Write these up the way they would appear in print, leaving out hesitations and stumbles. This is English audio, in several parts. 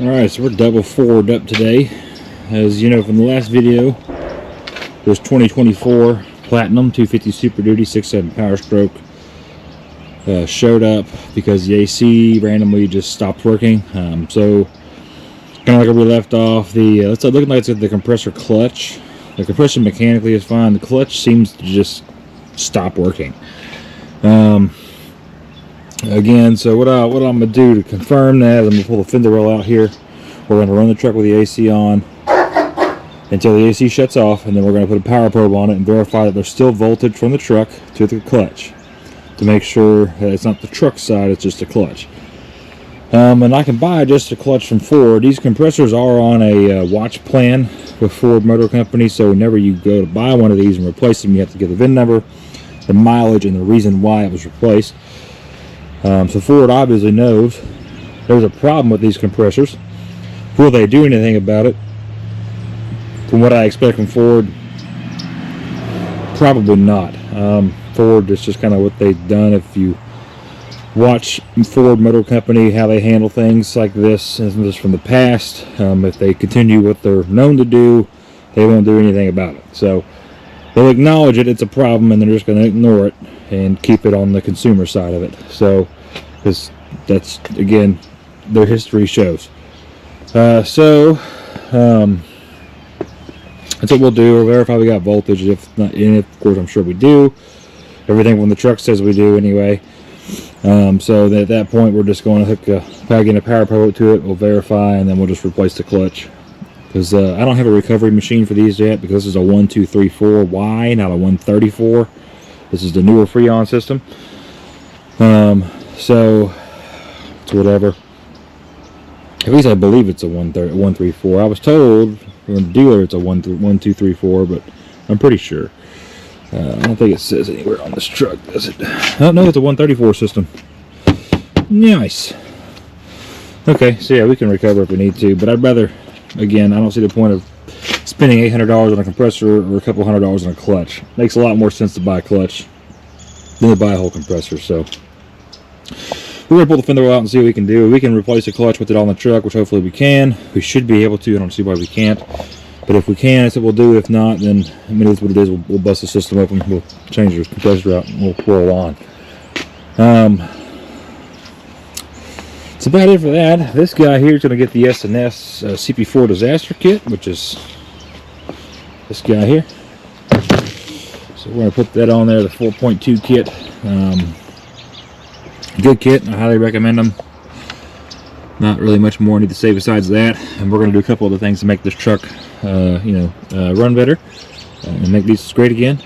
Alright, so we're double forward up today. As you know from the last video, there's 2024 Platinum 250 Super Duty 6.7 Power Stroke showed up because the AC randomly just stopped working. So kind of like where we left off, it's looking like it's the compressor clutch. The compression mechanically is fine. The clutch seems to just stop working. Again, so what I'm going to do to confirm that, I'm going to pull the fender roll out here. We're going to run the truck with the AC on until the AC shuts off, and then we're going to put a power probe on it and verify that there's still voltage from the truck to the clutch to make sure that it's not the truck side, it's just the clutch. And I can buy just a clutch from Ford. These compressors are on a watch plan with Ford Motor Company, so whenever you go to buy one of these and replace them, you have to get the VIN number, the mileage, and the reason why it was replaced. So Ford obviously knows there's a problem with these compressors. Will they do anything about it? From what I expect from Ford, probably not. Ford is just kind of what they've done. If you watch Ford Motor Company, how they handle things like this, and this from the past, if they continue what they're known to do, they won't do anything about it. So they'll acknowledge it, it's a problem, and they're just going to ignore it and keep it on the consumer side of it. So, because that's, again, their history shows. That's what we'll do. We'll verify we got voltage. If not, and of course I'm sure we do. Everything from the truck says we do anyway. So that at that point we're just going to plug in a power probe to it. We'll verify, and then we'll just replace the clutch. Because I don't have a recovery machine for these yet, because this is a 1234Y, not a 134. This is the newer Freon system. So it's whatever. At least I believe it's a 134. I was told from the dealer it's a 1234, but I'm pretty sure. I don't think it says anywhere on this truck, does it? Oh no, it's a 134 system. Nice. Okay, so yeah, we can recover if we need to, but I'd rather, again, I don't see the point of spending $800 on a compressor or a couple $100 on a clutch. Makes a lot more sense to buy a clutch than to buy a whole compressor. So we're going to pull the fender out and see what we can do. We can replace the clutch with it on the truck, which hopefully we can. We should be able to. I don't see why we can't. But if we can, that's what we'll do. If not, then I mean, that's what it is. We'll bust the system open. We'll change the compressor out and we'll roll on. That's about it for that. This guy here is going to get the S&S CP4 disaster kit, which is this guy here. So we're going to put that on there, the 4.2 kit. Good kit. I highly recommend them. Not really much more I need to say besides that. And we're going to do a couple other things to make this truck, run better and make these great again.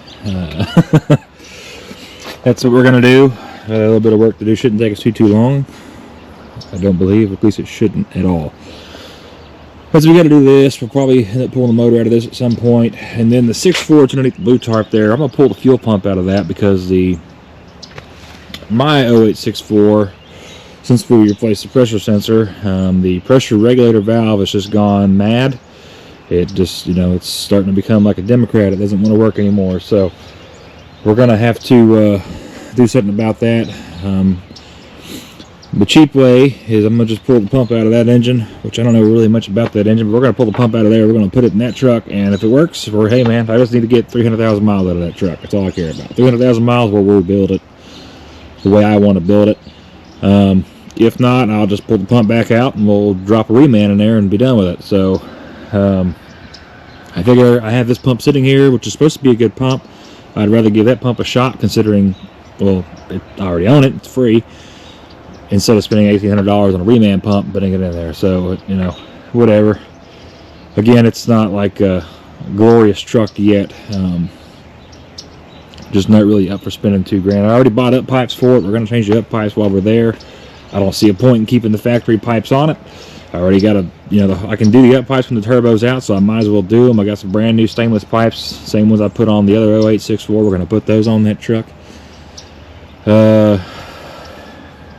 That's what we're going to do. A little bit of work to do. Shouldn't take us too long. I don't believe. At least it shouldn't at all. But so we got to do this. We'll probably end up pulling the motor out of this at some point. And then the 6.4 underneath the blue tarp there, I'm going to pull the fuel pump out of that because my 0864, since we replaced the pressure sensor, the pressure regulator valve has just gone mad. It just, it's starting to become like a Democrat. It doesn't want to work anymore. So we're going to have to do something about that. The cheap way is I'm going to just pull the pump out of that engine, which I don't know really much about that engine, but we're going to pull the pump out of there. We're going to put it in that truck, and if it works, hey man, I just need to get 300,000 miles out of that truck. That's all I care about. 300,000 miles, we'll rebuild it the way I want to build it. If not, I'll just pull the pump back out and we'll drop a reman in there and be done with it. So I figure I have this pump sitting here, which is supposed to be a good pump. I'd rather give that pump a shot, considering, well, I already own it, it's free, instead of spending $1,800 on a reman pump putting it in there. So whatever. Again, it's not like a glorious truck yet. Just not really up for spending $2,000. I already bought up pipes for it. We're going to change the up pipes while we're there. I don't see a point in keeping the factory pipes on it. I already got I can do the up pipes when the turbo's out, so I might as well do them. I got some brand new stainless pipes, same ones I put on the other 0864. We're going to put those on that truck. I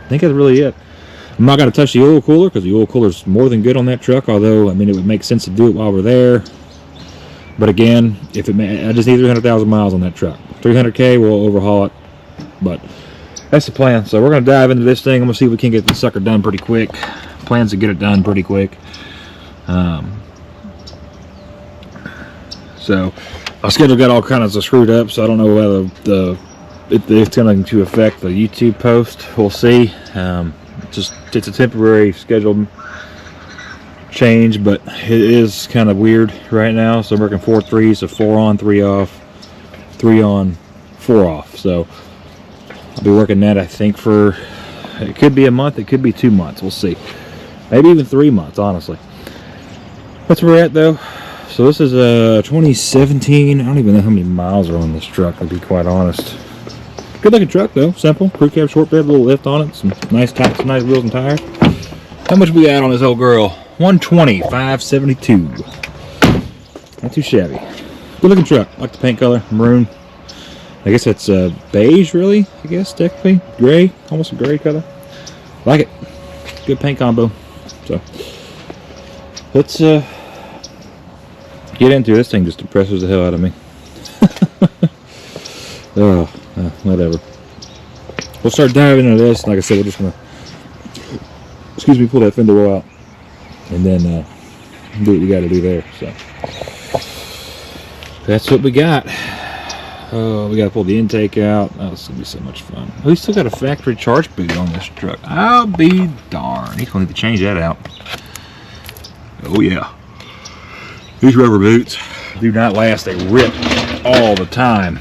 think that's really it. I'm not going to touch the oil cooler because the oil cooler's more than good on that truck, although, I mean, it would make sense to do it while we're there. But again, I just need 300,000 miles on that truck. 300K, we'll overhaul it. But that's the plan. So we're going to dive into this thing. I'm going to see if we can get this sucker done pretty quick plans to get it done pretty quick. So my schedule got all kinds of screwed up, so I don't know whether it's going to affect the YouTube post. We'll see. It's a temporary scheduled change, but it is kind of weird right now. So I'm working 4 3s, so 4 on, 3 off, 3 on, 4 off. So I'll be working that, I think, for, it could be a month, it could be 2 months. We'll see. Maybe even 3 months, honestly. That's where we're at, though. So this is a 2017. I don't even know how many miles are on this truck, to be quite honest. Good looking truck, though. Simple. Crew cab, short bed, little lift on it. Some nice tires, some nice wheels and tires. How much we got on this old girl? 120, 572. Not too shabby. Good looking truck. I like the paint color, maroon. I guess that's beige, really. I guess technically gray, almost a gray color. Like it. Good paint combo. So let's get into it. This thing just depresses the hell out of me. Oh, whatever. We'll start diving into this. Like I said, we're just gonna, excuse me, pull that fender well out, and then do what we got to do there. So that's what we got. Oh, we got to pull the intake out. Oh, this is gonna be so much fun. Oh, we still got a factory charge boot on this truck. I'll be darned. He's gonna need to change that out. Oh yeah. These rubber boots do not last. They rip all the time.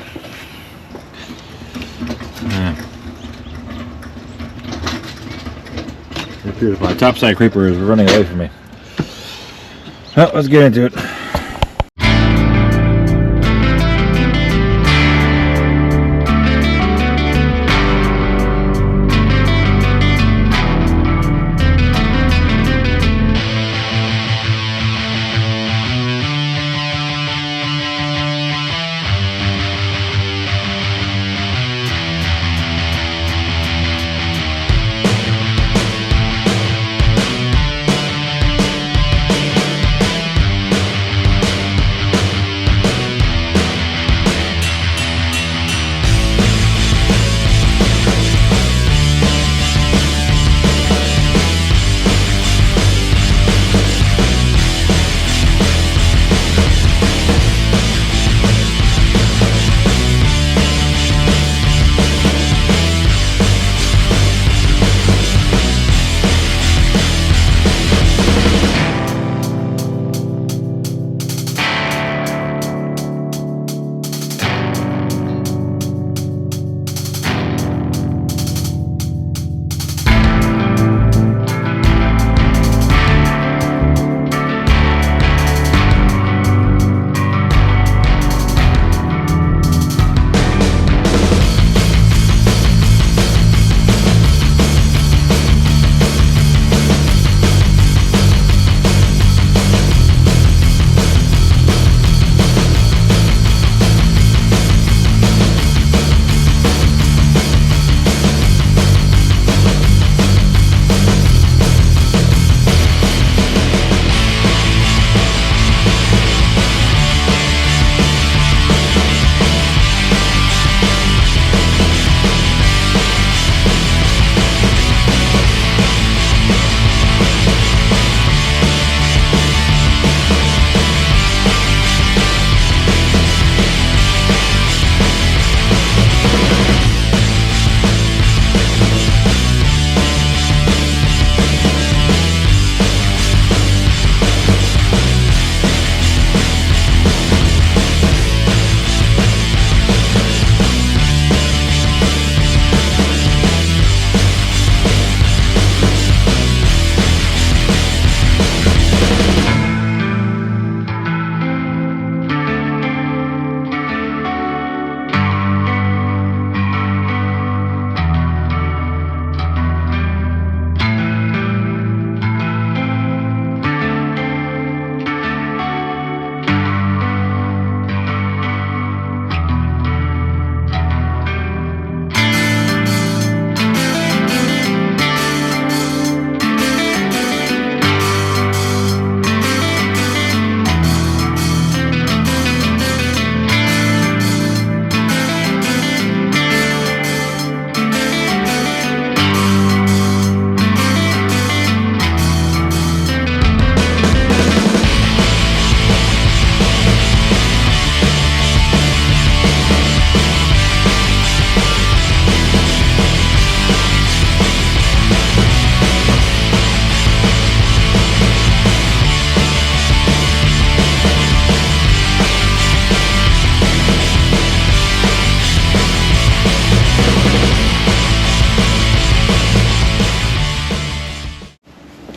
It appears my topside creeper is running away from me. Well, let's get into it.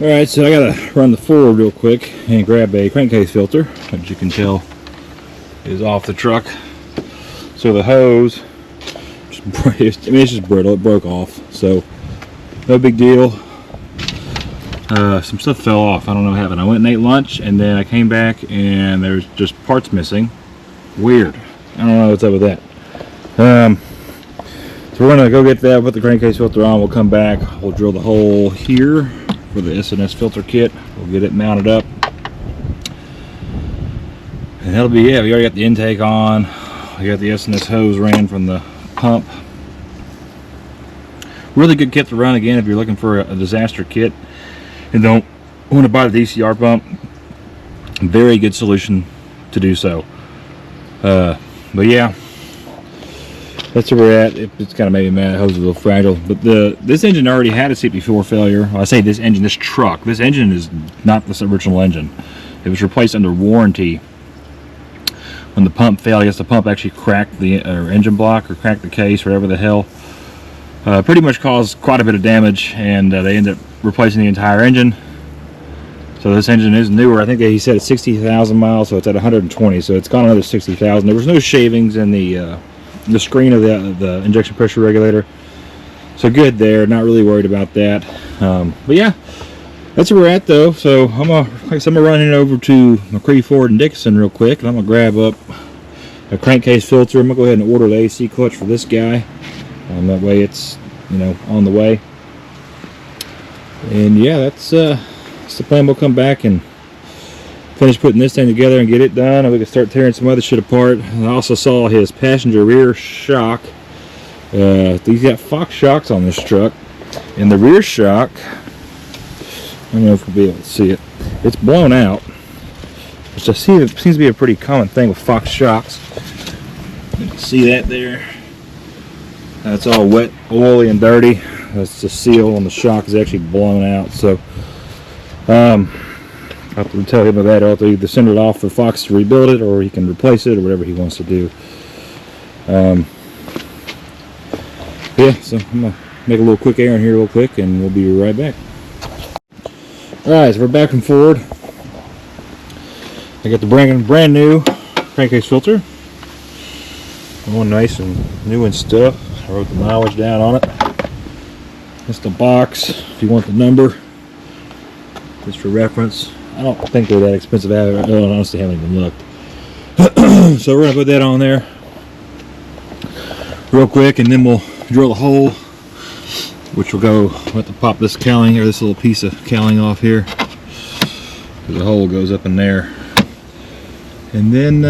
Alright, so I gotta run the forward real quick and grab a crankcase filter, which you can tell is off the truck. So the hose, it's just brittle, it broke off, so no big deal. Some stuff fell off, I don't know what happened. I went and ate lunch, and then I came back and there's just parts missing. Weird. I don't know what's up with that. So we're gonna go get that, put the crankcase filter on, we'll come back, we'll drill the hole here for the S&S filter kit, we'll get it mounted up, and that'll be it. We already got the intake on, we got the S&S hose ran from the pump. Really good kit to run, again, if you're looking for a disaster kit and don't want to buy the DCR pump. Very good solution to do so. But yeah, that's where we're at. It's kind of made me mad. The hose is a little fragile, but this engine already had a CP4 failure. Well, I say this engine, this truck. This engine is not this original engine. It was replaced under warranty. When the pump failed, I guess the pump actually cracked the engine block or cracked the case, whatever the hell. Pretty much caused quite a bit of damage, and they ended up replacing the entire engine. So this engine is newer. I think he said it's 60,000 miles, so it's at 120. So it's gone another 60,000. There was no shavings in the screen of the injection pressure regulator, so good there. Not really worried about that. But yeah, that's where we're at though. So I'm gonna run it over to McCree, Ford, and Dickinson real quick, and I'm gonna grab up a crankcase filter. I'm gonna go ahead and order the AC clutch for this guy. That way it's, you know, on the way. And yeah, that's the plan. We'll come back and finish putting this thing together and get it done, and we can start tearing some other shit apart. And I also saw his passenger rear shock. He's got Fox shocks on this truck, and the rear shock, I don't know if we'll be able to see it, it's blown out, which I see it seems to be a pretty common thing with Fox shocks. You can see that there. It's all wet, oily, and dirty. That's the seal on the shock is actually blown out. So I have to tell him about that. I'll have to either send it off for Fox to rebuild it, or he can replace it, or whatever he wants to do. Yeah, so I'm gonna make a little quick errand here real quick, and we'll be right back. Alright, so we're back from Ford. I got the brand new crankcase filter. All nice and new and stuff. I wrote the mileage down on it. That's the box, if you want the number, just for reference. I don't think they're that expensive. I honestly haven't even looked. So we're going to put that on there real quick, and then we'll drill the hole, which will go, we'll have to pop this cowling, or this little piece of cowling off here, because the hole goes up in there. And then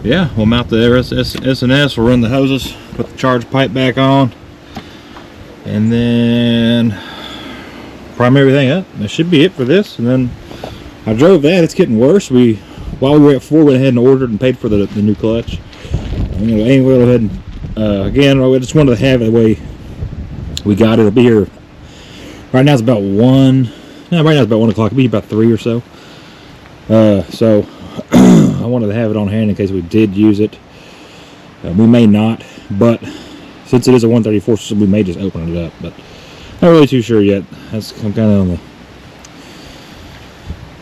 yeah, we'll mount the S&S, we'll run the hoses, put the charge pipe back on, and then prime everything up. That should be it for this. And then I drove that. It's getting worse. While we were at Ford, went ahead and ordered and paid for the new clutch. Anyway, we'll go ahead and again, I just wanted to have it the way we got it. It'll be here. Right now it's about 1. No, right now it's about 1 o'clock. It'll be about 3 or so. So I wanted to have it on hand in case we did use it. We may not, but since it is a 134, so we may just open it up. But not really too sure yet. I'm kind of on the,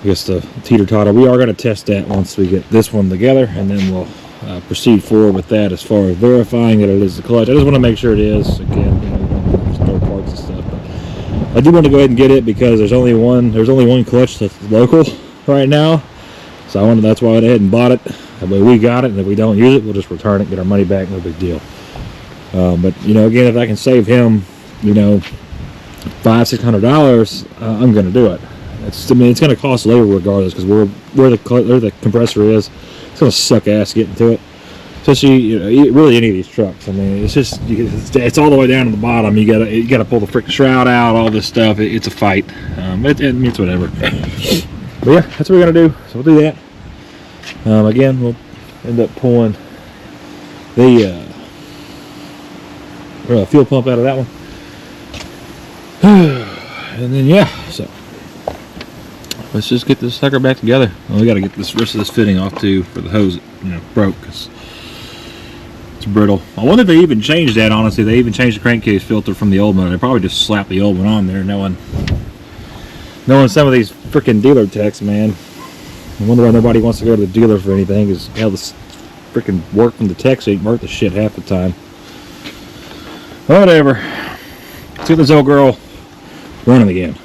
I guess, the teeter-totter. We are going to test that once we get this one together, and then we'll proceed forward with that as far as verifying that it is the clutch. I just want to make sure it is. Again, you know, spare parts and stuff. But I do want to go ahead and get it because there's only one clutch that's local right now. So that's why I went ahead and bought it. But we got it, and if we don't use it, we'll just return it, get our money back, no big deal. But you know, again, if I can save him, you know, $500-600, I'm going to do it. I mean, it's going to cost labor regardless, because where the compressor is, it's going to suck ass getting to it. Especially, you know, really any of these trucks. I mean, it's just it's all the way down to the bottom. You got to pull the freaking shroud out, all this stuff. It's a fight. It's whatever. But yeah, that's what we're going to do. So we'll do that. Again, we'll end up pulling the fuel pump out of that one. And then yeah, so let's just get this sucker back together. Well, we got to get this rest of this fitting off too for the hose, you know, broke. Cause it's brittle. I wonder if they even changed that, honestly. They even changed the crankcase filter from the old one. They probably just slapped the old one on there, knowing some of these freaking dealer techs, man. I wonder why nobody wants to go to the dealer for anything, because hell, this freaking work from the techs ain't worth the shit half the time. Whatever. Let's get this old girl running again.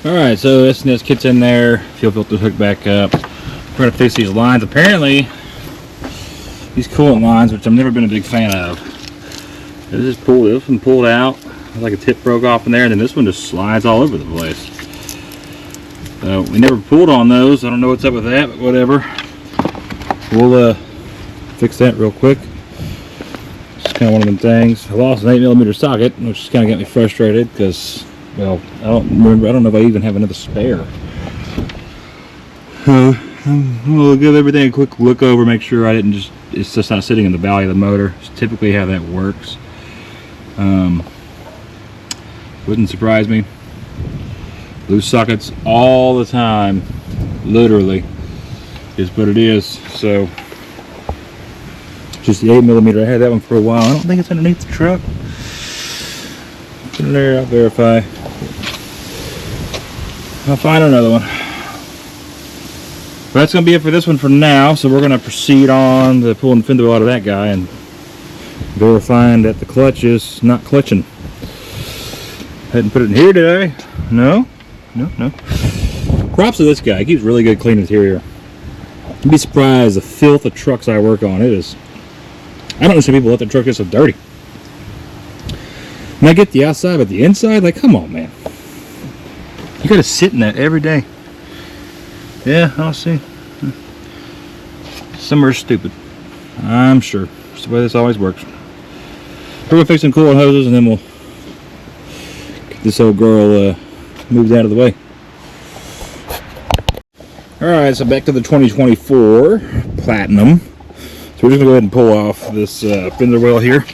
Alright, so this kit's in there, fuel filter's hooked back up. We're going to fix these lines. Apparently, these coolant lines, which I've never been a big fan of, this one pulled out, like a tip broke off in there, and then this one just slides all over the place. So, we never pulled on those. I don't know what's up with that, but whatever. We'll fix that real quick. It's kind of one of them things. I lost an 8mm socket, which just kind of got me frustrated because, well, I don't know if I even have another spare. We'll give everything a quick look over, make sure it's just not sitting in the valley of the motor. It's typically how that works. Wouldn't surprise me. Loose sockets all the time, literally, is what it is. So, just the 8mm. I had that one for a while. I don't think it's underneath the truck. Put it in there, I'll verify. I'll find another one. But that's going to be it for this one for now. So we're going to proceed on to pulling the fender wheel out of that guy and verifying that the clutch is not clutching. Hadn't put it in here, did I? No. Props to this guy. He keeps really good clean interior. You'd be surprised the filth of trucks I work on. It is. I don't understand people let their truck get so dirty. And I get the outside, but the inside, like, come on, man. You gotta sit in that every day. Yeah, I'll see. Some are stupid. I'm sure. That's the way this always works. We're gonna fix some coolant hoses and then we'll get this old girl moved out of the way. Alright, so back to the 2024 Platinum. So we're just gonna go ahead and pull off this fender well here.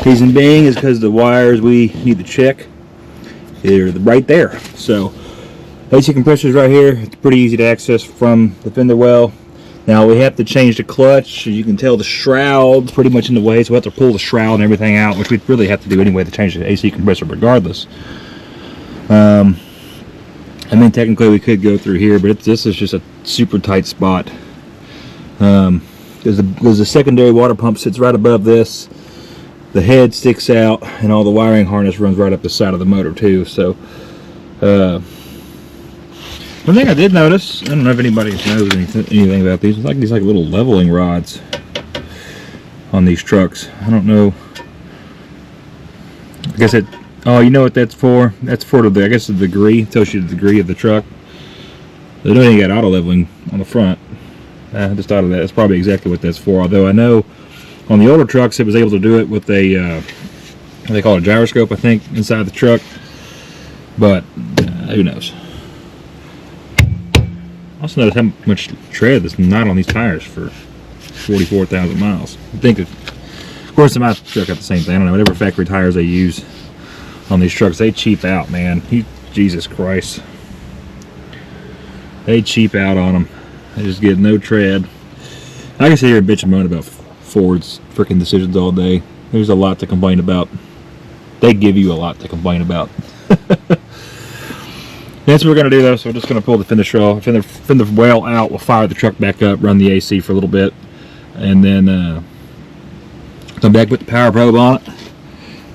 Reason being is because the wires we need to check, they're right there. So AC compressor is right here. It's pretty easy to access from the fender well. Now we have to change the clutch. As you can tell, the shroud's pretty much in the way, so we have to pull the shroud and everything out, which we'd really have to do anyway to change the AC compressor regardless. I mean, technically we could go through here, but this is just a super tight spot. There's a secondary water pump sits right above this. The head sticks out, and all the wiring harness runs right up the side of the motor too. So, one thing I did notice, I don't know if anybody knows anything about these. It's like these little leveling rods on these trucks. I don't know I guess it. Oh, you know what that's for? That's for the, I guess, the degree. It tells you the degree of the truck. They don't even got auto leveling on the front. I just thought of that. That's probably exactly what that's for. Although I know on the older trucks it was able to do it with a they call it a gyroscope, I think, inside the truck. But who knows? Also notice how much tread that's not on these tires for 44,000 miles. I think that, of course, in my truck got the same thing. I don't know, whatever factory tires they use on these trucks, they cheap out, man. Jesus Christ. They cheap out on them. They just get no tread. I can sit here and bitch and moan about Ford's freaking decisions all day. There's a lot to complain about. They give you a lot to complain about. That's what we're going to do, though. So we're just going to pull the fender shell, fender well out. We'll fire the truck back up, run the AC for a little bit, and then come back with the power probe on it.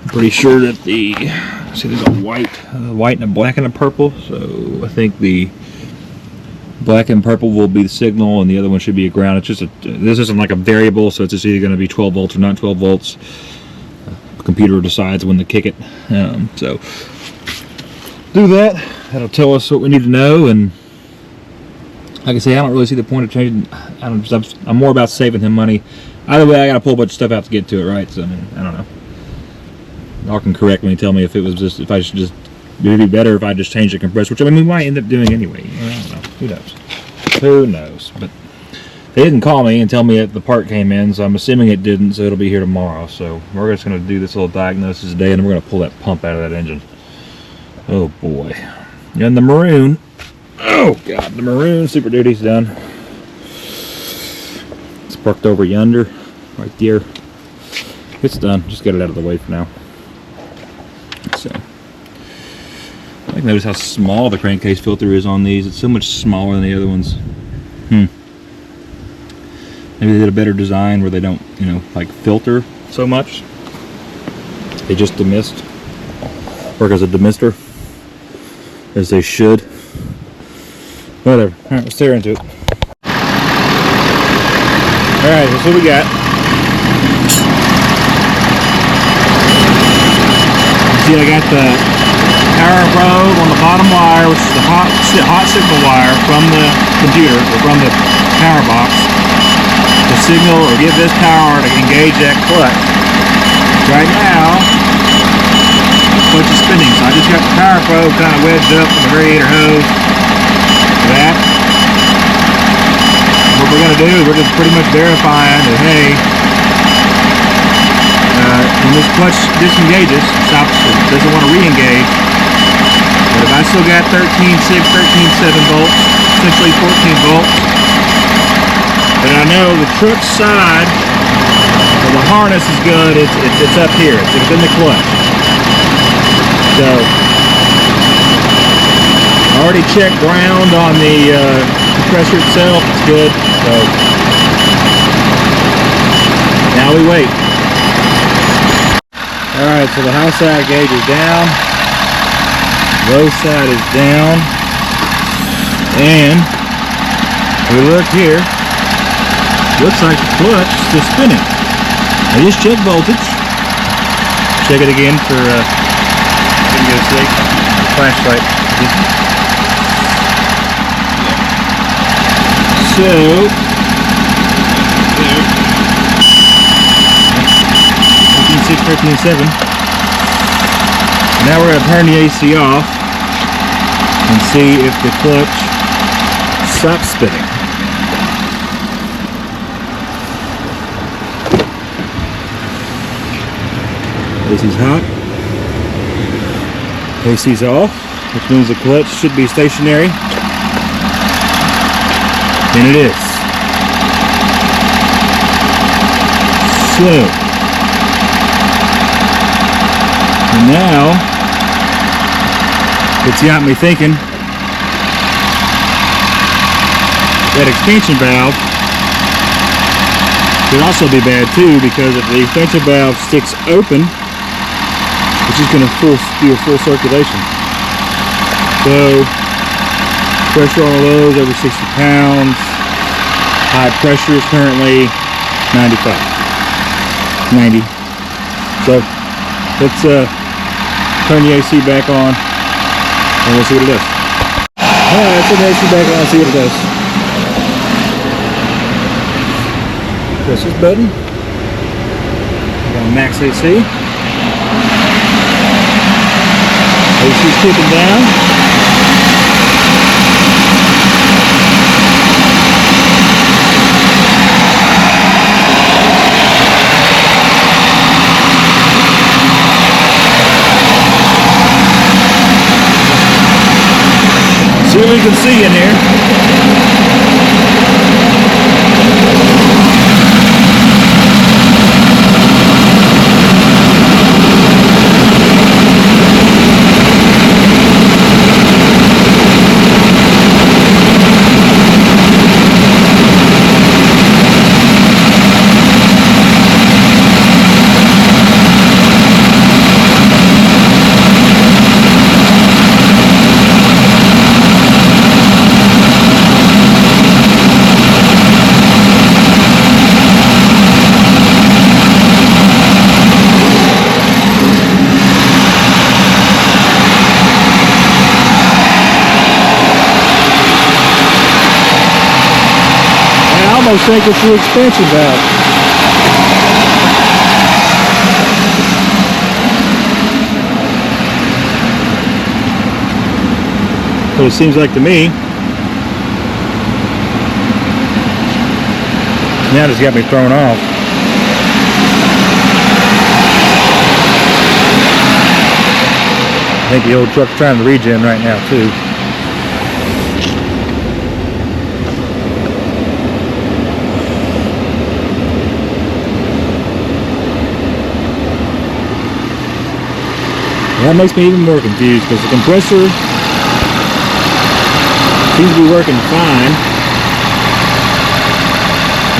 I'm pretty sure that see, there's a white and a black and a purple. So I think the black and purple will be the signal, and the other one should be a ground. It's just this isn't like a variable, so it's just either going to be 12 volts or not 12 volts. The computer decides when to kick it. So do that. That'll tell us what we need to know. And like I say, I don't really see the point of changing. I'm more about saving him money. Either way, I got to pull a bunch of stuff out to get to it, right? So I mean, I don't know. Y'all can correct me and tell me if I should just. It'd be better if I just change the compressor, which I mean we might end up doing anyway. I don't know. Who knows? Who knows? But they didn't call me and tell me that the part came in, so I'm assuming it didn't. So it'll be here tomorrow. So we're just going to do this little diagnosis today, and we're going to pull that pump out of that engine. Oh boy! And the maroon. Oh god, the maroon Super Duty's done. It's parked over yonder, right there. It's done. Just get it out of the way for now. So. I notice how small the crankcase filter is on these. It's so much smaller than the other ones. Maybe they did a better design where they don't, like filter so much. They just demist. Work as a demister. As they should. Whatever. Alright, let's tear into it. Alright, that's what we got. See, I got the power probe on the bottom wire, which is the hot signal wire from the computer, or from the power box, to signal or give this power to engage that clutch. Right now, the clutch is spinning, so I just got the power probe kind of wedged up in the radiator hose. That. What we're going to do, we're just pretty much verifying that, hey, when this clutch disengages, stops, it doesn't want to re-engage. But if I still got 13.6, 13.7 volts, essentially 14 volts, then I know the truck side of the harness is good. It's up here. It's within the clutch. So I already checked ground on the compressor itself. It's good. So now we wait. Alright, so the high side gauge is down, low side is down, and we look here, looks like the clutch is still spinning. I just checked voltage, check it again for, didn't get a shake, flashlight. So, there. 13.7. Now we're going to turn the AC off and see if the clutch stops spinning. AC's hot. AC's off, which means the clutch should be stationary. And it is. So now, it's got me thinking that expansion valve could also be bad too, because if the expansion valve sticks open, it's just going to do a full circulation. So, pressure on the low is over 60 pounds. High pressure is currently 90. So, let's turn the AC back on, and we'll see what it does. Alright, turn the AC back on, see what it does. Press this button. We're on max AC. AC's kicking down. See what we can see in here. I almost think it's the expansion valve. But it seems like to me, now it's got me thrown off. I think the old truck's trying to regen right now too. That makes me even more confused because the compressor seems to be working fine.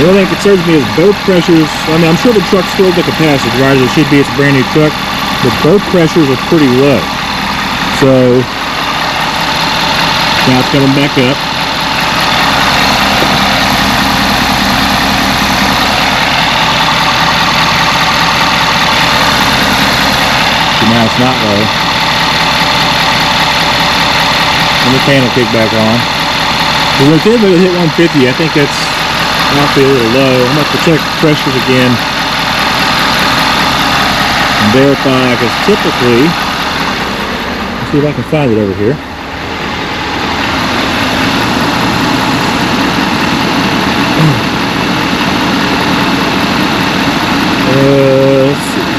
The only thing that concerns me is both pressures. I mean, I'm sure the truck's filled the capacity, right? As it should be, it's a brand new truck, but both pressures are pretty low. So now it's coming back up. Now it's not low. And the fan will kick back on. So when it's able to hit 150, I think that's awfully a little low. I'm going to have to check pressures again and verify, because typically, let's see if I can find it over here. Let's see.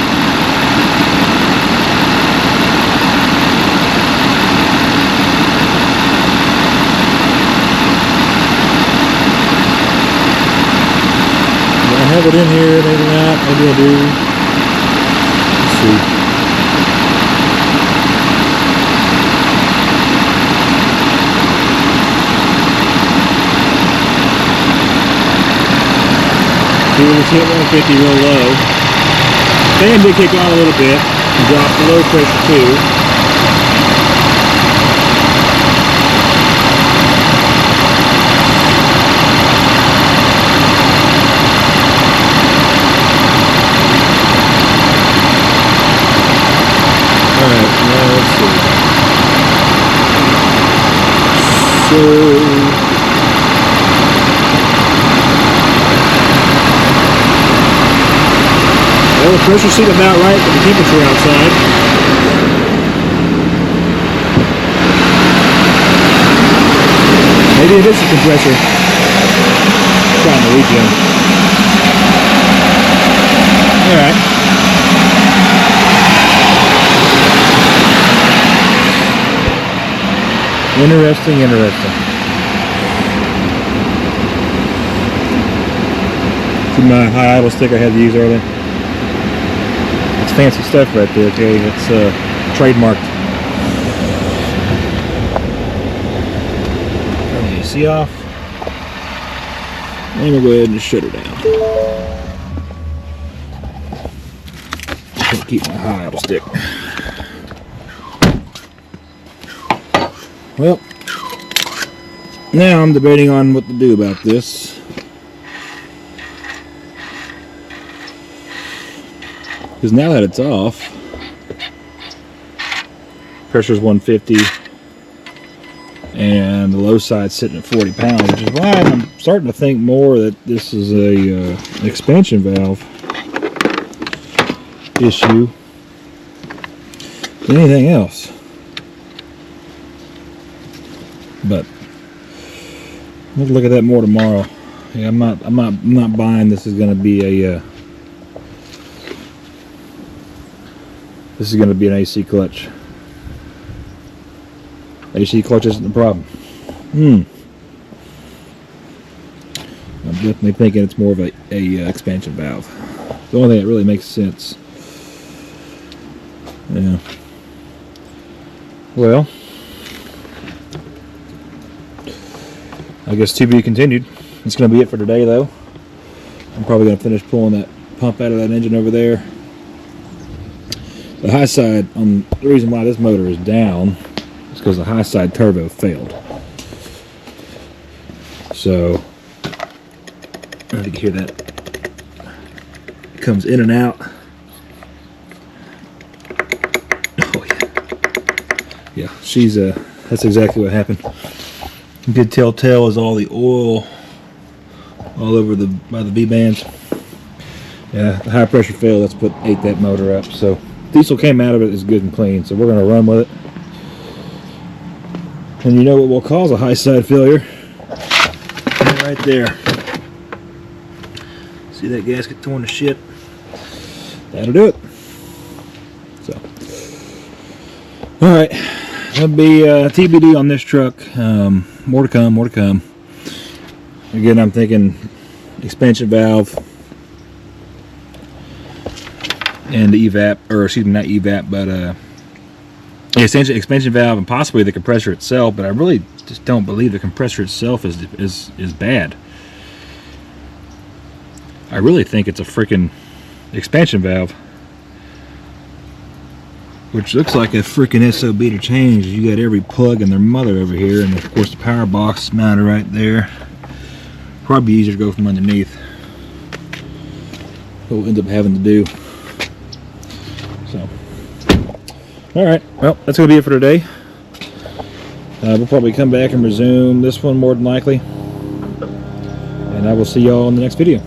I have it in here, maybe not, maybe I do. Let's see. See, we just hit 150 real low. Fan did kick on a little bit and dropped the low pressure too. So well, the pressure seemed about right for the temperature outside. Maybe it is the compressor trying to regen. Alright. Interesting. See my high idle stick I had to use earlier? It's fancy stuff right there, okay? It's trademarked. Turn the AC off. And we'll go ahead and shut her down. Can't keep my high idle stick. Well, now I'm debating on what to do about this. Because now that it's off, Pressure's 150. And the low side's sitting at 40 pounds, which is why I'm starting to think more that this is a expansion valve issue than anything else. But we'll look at that more tomorrow. Yeah, I'm not buying this is going to be a this is going to be an AC clutch. AC clutch isn't the problem. I'm definitely thinking it's more of a expansion valve. The only thing that really makes sense. Yeah. Well, I guess to be continued. That's going to be it for today, though. I'm probably going to finish pulling that pump out of that engine over there. The high side, the reason why this motor is down is because the high side turbo failed. So, I think you hear that. It comes in and out. Oh yeah. Yeah, she's that's exactly what happened. Good telltale is all the oil all over by the V-bands. Yeah, the high pressure failed. That's what ate that motor up. So diesel came out of it is good and clean. So we're going to run with it. And you know what will cause a high side failure? Right there. See that gasket torn to shit? That'll do it. So, all right. That'll be TBD on this truck. More to come. More to come. Again, I'm thinking expansion valve and the evap, or excuse me, not evap, but expansion valve and possibly the compressor itself. But I really just don't believe the compressor itself is bad. I really think it's a freaking expansion valve, which looks like a freaking SOB to change. You got every plug and their mother over here, and of course the power box mounted right there. Probably easier to go from underneath. What we'll end up having to do. So, all right. Well, that's gonna be it for today. We'll probably come back and resume this one more than likely, and I will see y'all in the next video.